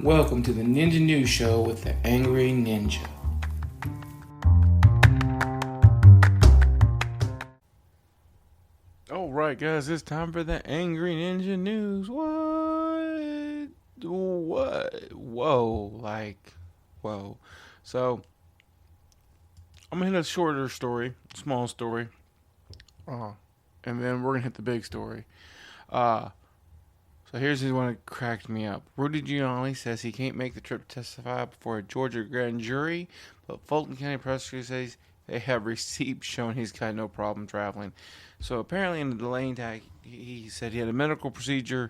Welcome to the Ninja News Show with the Angry Ninja. Alright guys, it's time for the Angry Ninja News. What? Whoa. So, I'm going to hit a shorter story, small story. And then we're going to hit the big story. So here's the one that cracked me up. Rudy Giuliani says he can't make the trip to testify before a Georgia grand jury, but Fulton County prosecutor says they have receipts showing he's got no problem traveling. So apparently in the delaying tag, he said he had a medical procedure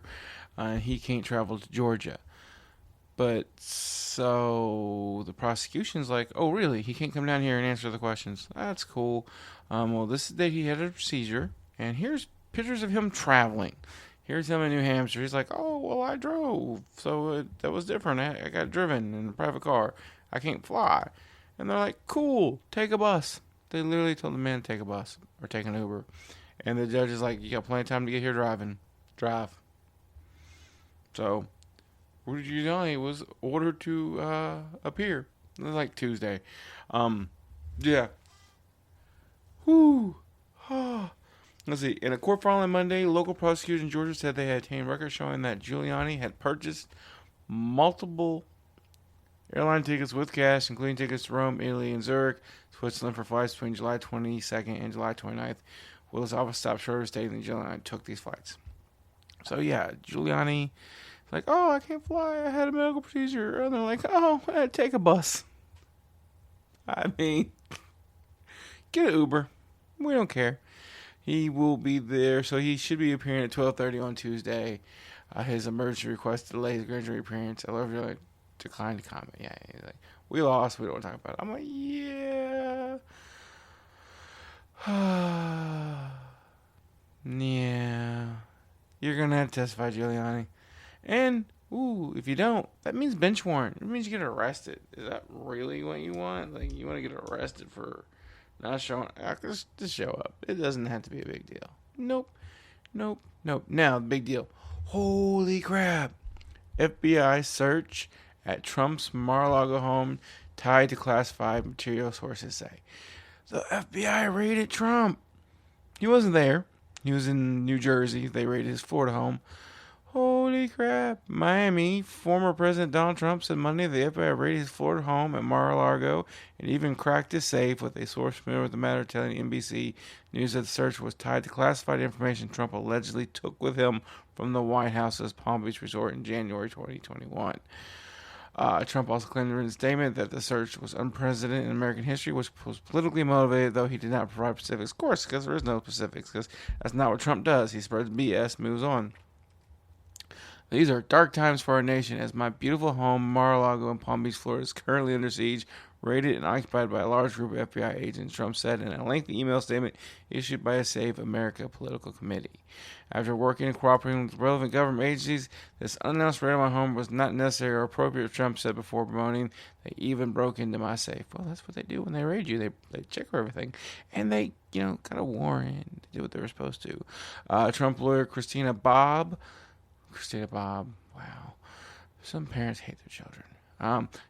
and he can't travel to Georgia. But so the prosecution's like, oh really? He can't come down here and answer the questions. That's cool. Well, this is the day he had a procedure, and here's pictures of him traveling. Here's him in New Hampshire. He's like, oh, well, I drove. So that was different. I got driven in a private car. I can't fly. And they're like, cool, take a bus. They literally told the man to take a bus or take an Uber. And the judge is like, you got plenty of time to get here driving. Drive. So, Rudy Giuliani was ordered to appear. It was like Tuesday. Yeah. Whew. Let's see. In a court filing on Monday, local prosecutors in Georgia said they had obtained records showing that Giuliani had purchased multiple airline tickets with cash, including tickets to Rome, Italy, and Zurich, Switzerland for flights between July 22nd and July 29th. Will his office stopped short of stating that Giuliani took these flights. So yeah, Giuliani is like, oh, I can't fly. I had a medical procedure. And they're like, oh, take a bus. I mean, get an Uber. We don't care. He will be there, so he should be appearing at 12:30 on Tuesday. His emergency request to delay his grand jury appearance. I love you. Declined to comment. Yeah, he's like, we lost. We don't want to talk about it. I'm like, yeah. Yeah. You're going to have to testify, Giuliani. And, if you don't, that means bench warrant. It means you get arrested. Is that really what you want? Like, you want to get arrested for not showing up? Just show up. It doesn't have to be a big deal. Nope. Now, the big deal. Holy crap. FBI search at Trump's Mar-a-Lago home tied to classified material, sources say. The FBI raided Trump. He wasn't there. He was in New Jersey. They raided his Florida home. Holy crap. Miami, former President Donald Trump said Monday the FBI raided his Florida home at Mar-a-Lago and even cracked his safe, with a source familiar with the matter telling NBC News that the search was tied to classified information Trump allegedly took with him from the White House's Palm Beach resort in January 2021. Trump also claimed in a written statement that the search was unprecedented in American history, which was politically motivated, though he did not provide specifics. Of course, because there is no specifics, because that's not what Trump does. He spreads BS, moves on. These are dark times for our nation, as my beautiful home, Mar-a-Lago in Palm Beach, Florida, is currently under siege, raided and occupied by a large group of FBI agents, Trump said in a lengthy email statement issued by a Save America political committee. After working and cooperating with relevant government agencies, this unannounced raid on my home was not necessary or appropriate, Trump said before bemoaning they even broke into my safe. Well, that's what they do when they raid you. They check for everything. And they, got a warrant to do what they were supposed to. Trump lawyer Christina Bobb, wow. Some parents hate their children.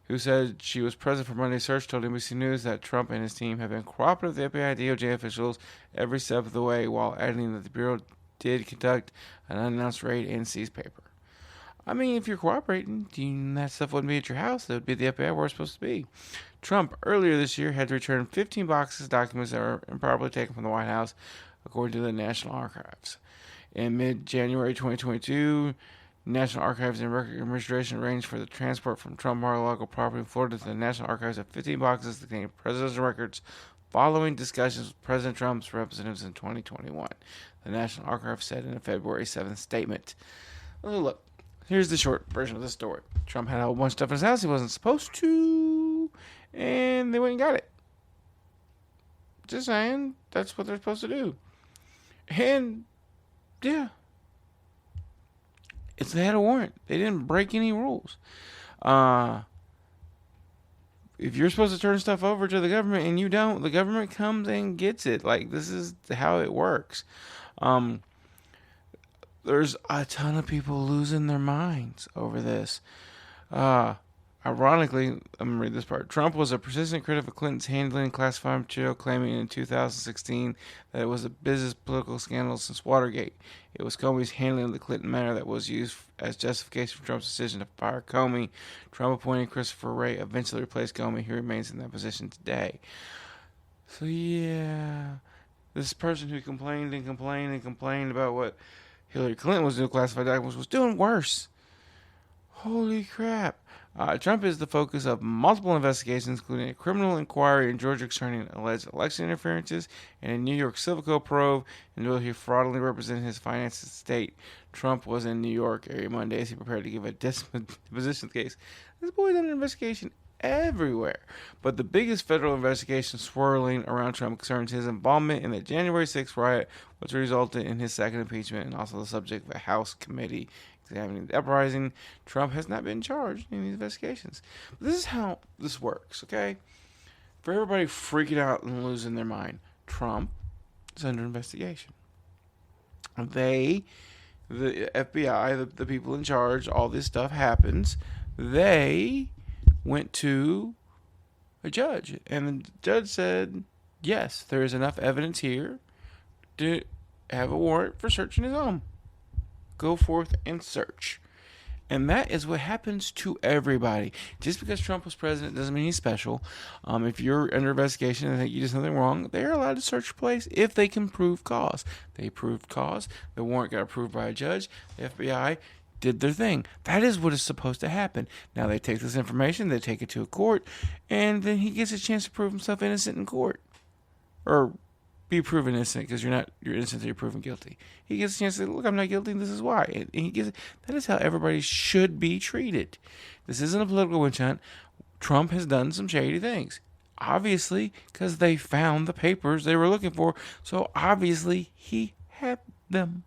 Who said she was present for Monday's search, told NBC News that Trump and his team have been cooperative with the FBI and DOJ officials every step of the way, while adding that the Bureau did conduct an unannounced raid and seize paper. I mean, if you're cooperating, that stuff wouldn't be at your house. It would be the FBI where it's supposed to be. Trump, earlier this year, had to return 15 boxes of documents that were improperly taken from the White House, according to the National Archives. In mid-January 2022, National Archives and Record Administration arranged for the transport from Trump Mar-a-Lago property in Florida to the National Archives of 15 boxes containing presidential records following discussions with President Trump's representatives in 2021. The National Archives said in a February 7th statement. Look, here's the short version of the story. Trump had a whole bunch of stuff in his house he wasn't supposed to, and they went and got it. Just saying, that's what they're supposed to do. And yeah. They had a warrant. They didn't break any rules. If you're supposed to turn stuff over to the government and you don't, the government comes and gets it. Like, this is how it works. There's a ton of people losing their minds over this. Ironically, I'm going to read this part. Trump was a persistent critic of Clinton's handling of classified material, claiming in 2016 that it was a business political scandal since Watergate. It was Comey's handling of the Clinton matter that was used as justification for Trump's decision to fire Comey. Trump appointed Christopher Wray eventually replaced Comey. He remains in that position today. So, yeah. This person who complained and complained and complained about what Hillary Clinton was doing classified documents was doing worse. Holy crap. Trump is the focus of multiple investigations, including a criminal inquiry in Georgia concerning alleged election interferences and a New York civil code probe into whether he fraudulently represented his finances to state. Trump was in New York area Monday as he prepared to give a disposition case. This boy's under investigation everywhere. But the biggest federal investigation swirling around Trump concerns his involvement in the January 6th riot, which resulted in his second impeachment and also the subject of a House committee examining the uprising. Trump has not been charged in these investigations. But this is how this works, okay? For everybody freaking out and losing their mind, Trump is under investigation. The FBI, the people in charge, all this stuff happens. They went to a judge, and the judge said, yes, there is enough evidence here to have a warrant for searching his home. Go forth and search. And that is what happens to everybody. Just because Trump was president doesn't mean he's special. If you're under investigation and think you did something wrong, they're allowed to search your place if they can prove cause. They proved cause. The warrant got approved by a judge. The FBI did their thing. That is what is supposed to happen. Now they take this information, they take it to a court, and then he gets a chance to prove himself innocent in court. Or be proven innocent, because you're innocent until you're proven guilty. He gets a chance to say, look, I'm not guilty, and this is why. And he gets, that is how everybody should be treated. This isn't a political witch hunt. Trump has done some shady things. Obviously, because they found the papers they were looking for, so obviously he had them.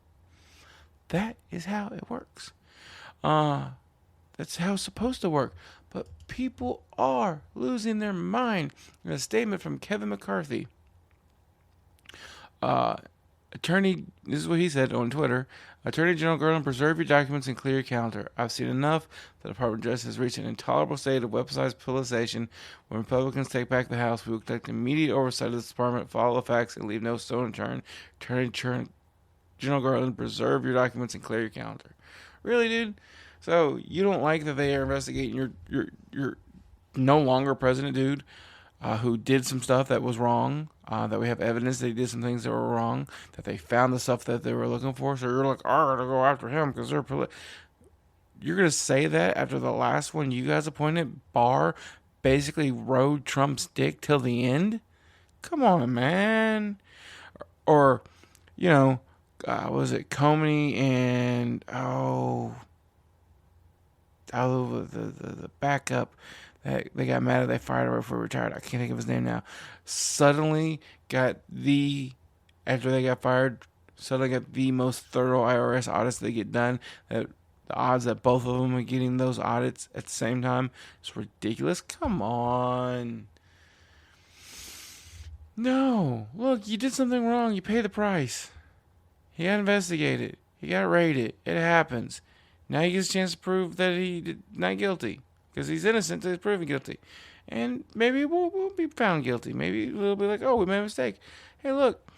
That is how it works. That's how it's supposed to work. But people are losing their mind. A statement from Kevin McCarthy. Attorney, this is what he said on Twitter. Attorney General Garland, preserve your documents and clear your calendar. I've seen enough. The Department of Justice has reached an intolerable state of weaponized politicization. When Republicans take back the House, we will conduct immediate oversight of this department, follow the facts, and leave no stone unturned. Attorney General Garland, preserve your documents and clear your calendar. Really, dude? So you don't like that they are investigating your no longer president, dude, who did some stuff that was wrong, that we have evidence that he did some things that were wrong, that they found the stuff that they were looking for. So you're like, I'm going to go after him because they're You're going to say that after the last one you guys appointed, Barr, basically rode Trump's dick till the end? Come on, man. Or, was it Comey and the backup that they got mad at, they fired her before he retired. I can't think of his name now. Suddenly got after they got fired, suddenly got the most thorough IRS audits they get done. The odds that both of them are getting those audits at the same time is ridiculous. Come on. No. Look, you did something wrong. You pay the price. He got investigated. He got raided. It happens. Now he gets a chance to prove that he's not guilty. Because he's innocent until he's proven guilty. And maybe we'll be found guilty. Maybe we'll be like, oh, we made a mistake. Hey, look.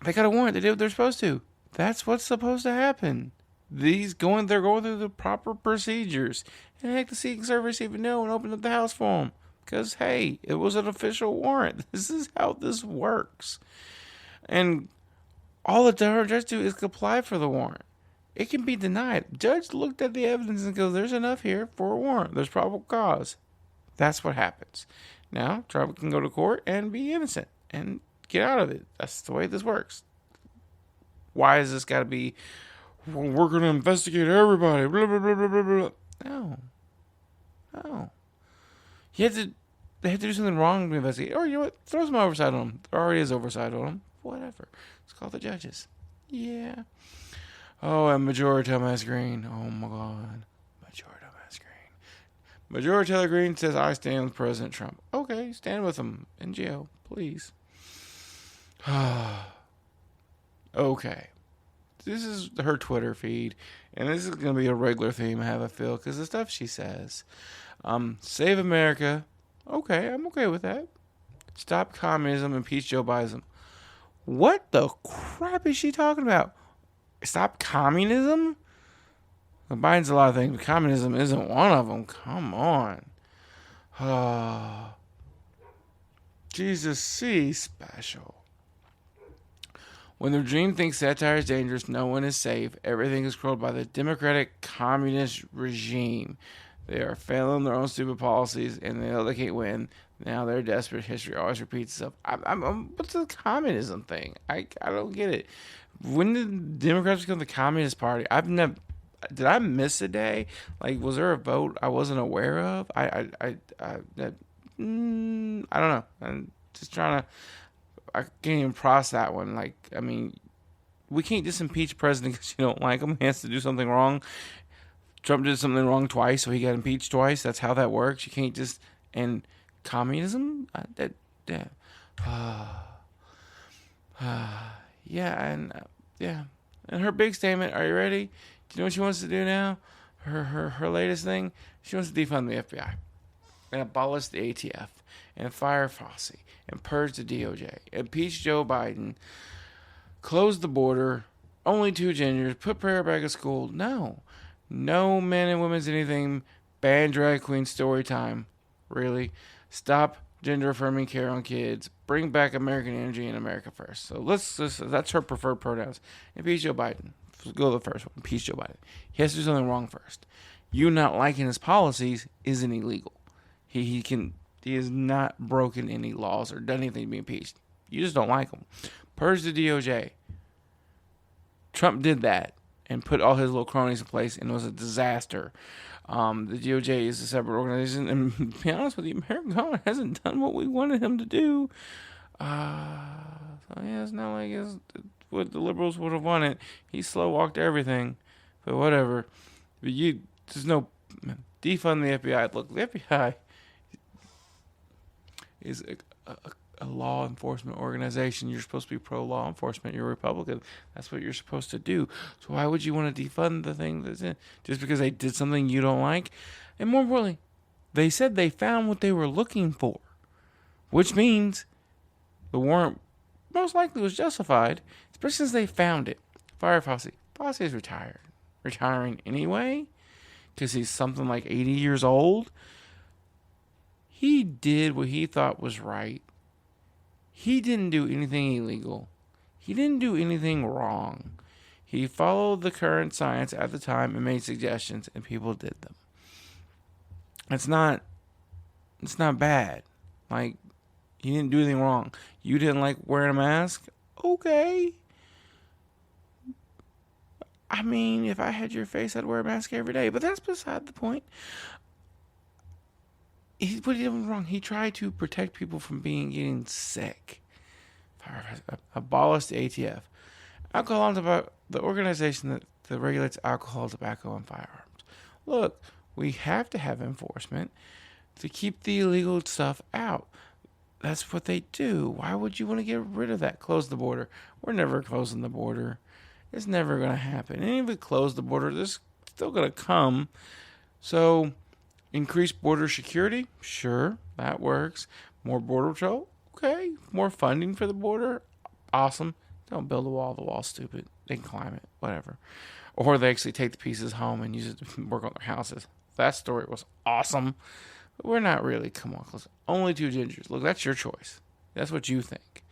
They got a warrant. They did what they're supposed to. That's what's supposed to happen. They're going through the proper procedures. And heck, the Secret Service even know and opened up the house for them. Because, hey, it was an official warrant. This is how this works. And all the judge has to do is apply for the warrant. It can be denied. Judge looked at the evidence and goes, there's enough here for a warrant. There's probable cause. That's what happens. Now, Trump can go to court and be innocent and get out of it. That's the way this works. Why is this got to be, well, we're going to investigate everybody, blah, blah, blah, blah, blah, blah. No. They had to do something wrong to investigate. Or, you know what? Throw some oversight on them. There already is oversight on them. Whatever. It's called the judges. Yeah. Oh, and Majority Taylor Greene. Oh, my God. Majority Taylor Greene says, I stand with President Trump. Okay, stand with him in jail, please. Okay. this is her Twitter feed, and this is going to be a regular theme, I have a feel, because the stuff she says. Save America. Okay, I'm okay with that. Stop communism, impeach Joe Biden. What the crap is she talking about? Stop communism? Well, Biden's a lot of things, but communism isn't one of them. Come on. Jesus C. Special. When the regime thinks satire is dangerous, no one is safe. Everything is controlled by the democratic communist regime. They are failing their own stupid policies, and they know they can't win. Now they're desperate. History always repeats itself. What's the communism thing? I don't get it. When did Democrats become the Communist Party? Did I miss a day? Like, was there a vote I wasn't aware of? I don't know. I'm just trying to. I can't even process that one. Like, I mean, we can't just impeach the president because you don't like him. He has to do something wrong. Trump did something wrong twice, so he got impeached twice. That's how that works. You can't just. And communism? Yeah. And her big statement, are you ready? Do you know what she wants to do now? Her latest thing? She wants to defund the FBI and abolish the ATF and fire Fossey and purge the DOJ, impeach Joe Biden, close the border, only 2 genders, put prayer back in school. No men and women's anything, ban drag queen story time. Really? Stop gender affirming care on kids, bring back American energy and America first. So that's her preferred pronouns. Impeach Joe Biden. Let's go to the first one. Impeach Joe Biden. He has to do something wrong first. You not liking his policies isn't illegal. He has not broken any laws or done anything to be impeached. You just don't like him. Purge the DOJ. Trump did that and put all his little cronies in place, and it was a disaster. The DOJ is a separate organization, and to be honest with you, American government hasn't done what we wanted him to do. It's not like it's what the liberals would have wanted. He slow walked everything, but whatever. But there's no defund the FBI. Look, the FBI is a law enforcement organization. You're supposed to be pro-law enforcement. You're a Republican. That's what you're supposed to do. So why would you want to defund the thing that's in? Just because they did something you don't like? And more importantly, they said they found what they were looking for, which means the warrant most likely was justified, especially since they found it. Fire Fossey. Fossey is retiring anyway, because he's something like 80 years old. He did what he thought was right. He didn't do anything illegal. He didn't do anything wrong. He followed the current science at the time and made suggestions, and people did them. It's not bad. Like, he didn't do anything wrong. You didn't like wearing a mask? Okay. I mean, if I had your face, I'd wear a mask every day. But that's beside the point. What he did wrong. He tried to protect people from getting sick. Abolish the ATF. Alcoholism, the organization that regulates alcohol, tobacco, and firearms. Look, we have to have enforcement to keep the illegal stuff out. That's what they do. Why would you want to get rid of that? Close the border. We're never closing the border. It's never going to happen. And if we close the border, there's still going to come. So, increase border security? Sure, that works. More border patrol? Okay. More funding for the border? Awesome. Don't build a wall. The wall's stupid. They can climb it. Whatever. Or they actually take the pieces home and use it to work on their houses. That story was awesome. But we're not really. Come on, close. Only 2 gingers. Look, that's your choice. That's what you think.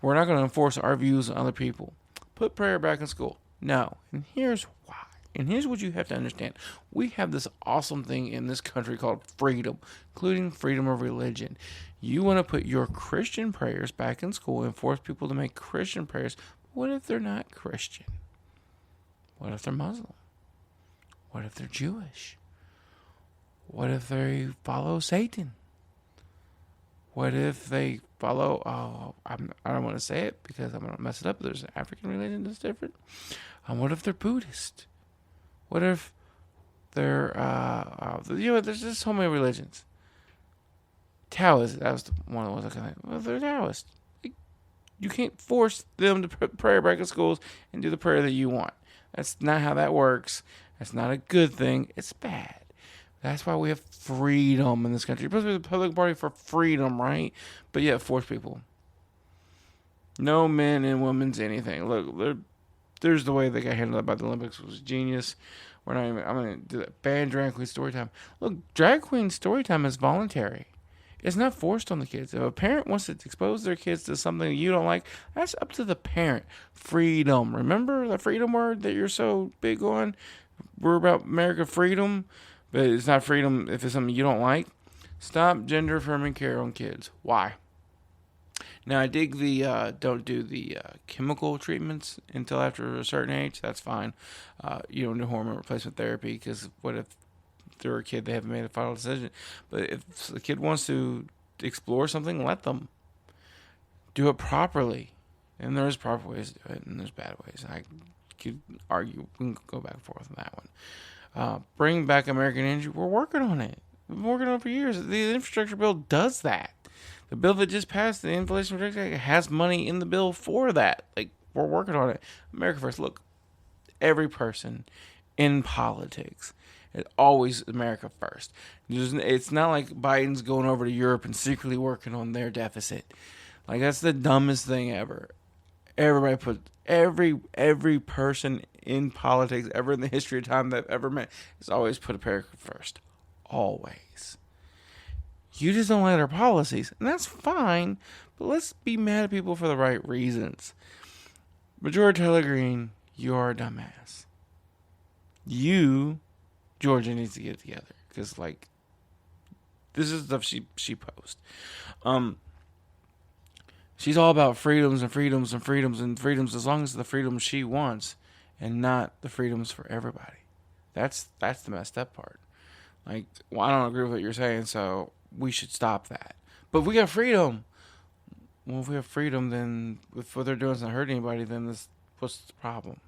We're not going to enforce our views on other people. Put prayer back in school. No. And here's why. And here's what you have to understand. We have this awesome thing in this country called freedom, including freedom of religion. You want to put your Christian prayers back in school and force people to make Christian prayers. What if they're not Christian? What if they're Muslim? What if they're Jewish? What if they follow Satan? What if they follow, I don't want to say it because I'm going to mess it up. There's an African religion that's different. What if they're Buddhist? What if they're, there's just so many religions. Taoist, that was one of the ones I could think. Well, if they're Taoist, You can't force them to pray back in schools and do the prayer that you want. That's not how that works. That's not a good thing. It's bad. That's why we have freedom in this country. You're supposed to be the public party for freedom, right? But yet force people. No men and women's anything. Look, there's the way they got handled by the Olympics was genius. I'm going to do that. Ban drag queen story time. Look, drag queen story time is voluntary. It's not forced on the kids. If a parent wants to expose their kids to something you don't like, that's up to the parent. Freedom. Remember the freedom word that you're so big on? We're about America freedom, but it's not freedom if it's something you don't like. Stop gender affirming care on kids. Why? Now, I dig the don't do the chemical treatments until after a certain age. That's fine. You don't do hormone replacement therapy because what if they're a kid, they haven't made a final decision. But if the kid wants to explore something, let them. Do it properly. And there's proper ways to do it, and there's bad ways. I could argue. We can go back and forth on that one. Bring back American energy. We're working on it. We've been working on it for years. The infrastructure bill does that. The bill that just passed, the Inflation Reduction Act, has money in the bill for that. Like, we're working on it. America first. Look, every person in politics, it's always America first. It's not like Biden's going over to Europe and secretly working on their deficit. Like, that's the dumbest thing ever. Everybody put every person in politics ever in the history of time that I've ever met has always put America first. Always. You just don't like their policies, and that's fine, but let's be mad at people for the right reasons. Majority Taylor Greene, you're a dumbass. Georgia needs to get it together, because, like, this is stuff she posts. She's all about freedoms and freedoms and freedoms and freedoms as long as the freedoms she wants and not the freedoms for everybody. That's the messed up part. Like, well, I don't agree with what you're saying, so we should stop that. But if we got freedom, well, if we have freedom, then if what they're doing doesn't hurt anybody, then what's the problem?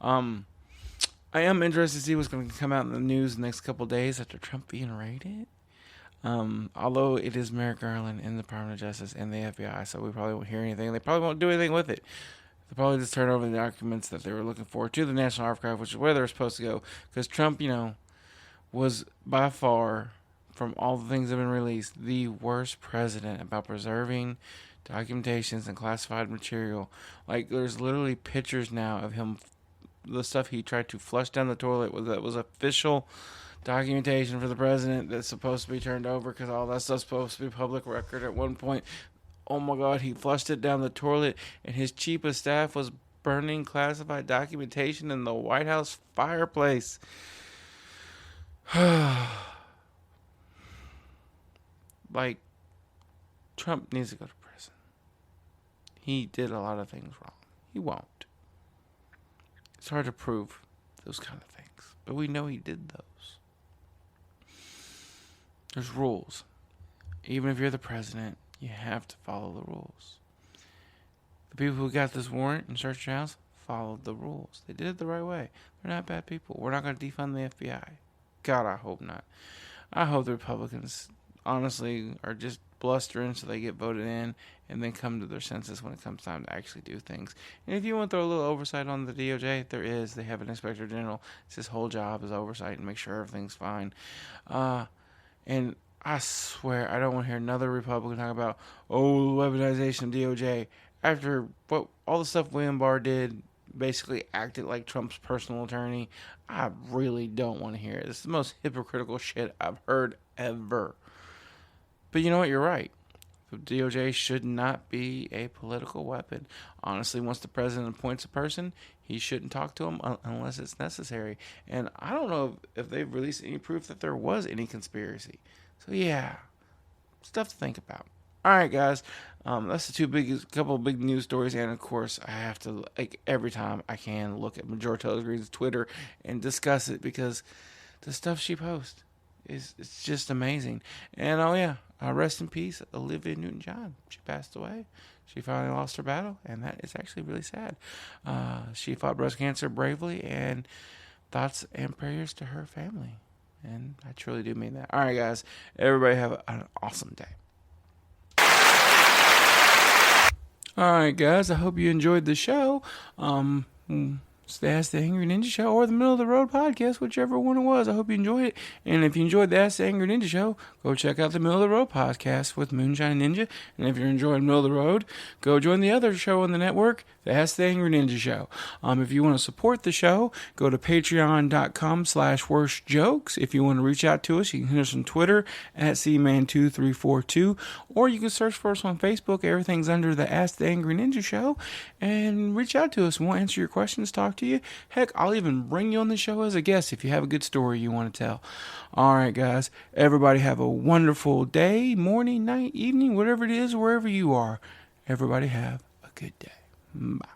I am interested to see what's going to come out in the news the next couple of days after Trump being raided. Although it is Merrick Garland in the Department of Justice and the FBI, so we probably won't hear anything. They probably won't do anything with it. They'll probably just turn over the documents that they were looking for to the National Archive, which is where they're supposed to go. Because Trump, was by far, from all the things that have been released, the worst president about preserving documentations and classified material. Like, there's literally pictures now of him, the stuff he tried to flush down the toilet that was official documentation for the president that's supposed to be turned over because all that stuff's supposed to be public record at one point. Oh my God, he flushed it down the toilet, and his chief of staff was burning classified documentation in the White House fireplace. Like, Trump needs to go to prison. He did a lot of things wrong. He won't. It's hard to prove those kind of things, but we know he did those. There's rules. Even if you're the president, you have to follow the rules. The people who got this warrant and search your house followed the rules. They did it the right way. They're not bad people. We're not going to defund the FBI. God, I hope not. I hope the Republicans, honestly, are just blustering so they get voted in and then come to their senses when it comes time to actually do things. And if you want to throw a little oversight on the DOJ, there is. They have an inspector general. It's his whole job is oversight and make sure everything's fine. And I swear, I don't want to hear another Republican talk about, the weaponization of DOJ. After all the stuff William Barr did, basically acted like Trump's personal attorney, I really don't want to hear it. This is the most hypocritical shit I've heard ever. But you know what? You're right. The DOJ should not be a political weapon. Honestly, once the president appoints a person, he shouldn't talk to him unless it's necessary. And I don't know if they've released any proof that there was any conspiracy. So yeah, stuff to think about. All right, guys. That's the couple of big news stories. And of course, I have to, like, every time I can, look at Majority Taylor Greene's Twitter and discuss it because the stuff she posts it's just amazing. And rest in peace, Olivia Newton-John. She passed away. She finally lost her battle, and that is actually really sad. She fought breast cancer bravely, and thoughts and prayers to her family. And I truly do mean that. All right, guys. Everybody have an awesome day. All right, guys. I hope you enjoyed the show. It's the Ask the Angry Ninja Show or the Middle of the Road podcast, whichever one it was. I hope you enjoyed it. And if you enjoyed the Ask the Angry Ninja Show, go check out the Middle of the Road podcast with Moonshine Ninja. And if you're enjoying Middle of the Road, go join the other show on the network, the Ask the Angry Ninja Show. If you want to support the show, go to patreon.com/worstjokes. If you want to reach out to us, you can hit us on Twitter at cman2342, or you can search for us on Facebook. Everything's under the Ask the Angry Ninja Show, and reach out to us. We'll answer your questions, talk to you. Heck, I'll even bring you on the show as a guest if you have a good story you want to tell. All right, guys. Everybody have a wonderful day, morning, night, evening, whatever it is, wherever you are. Everybody have a good day. Bye.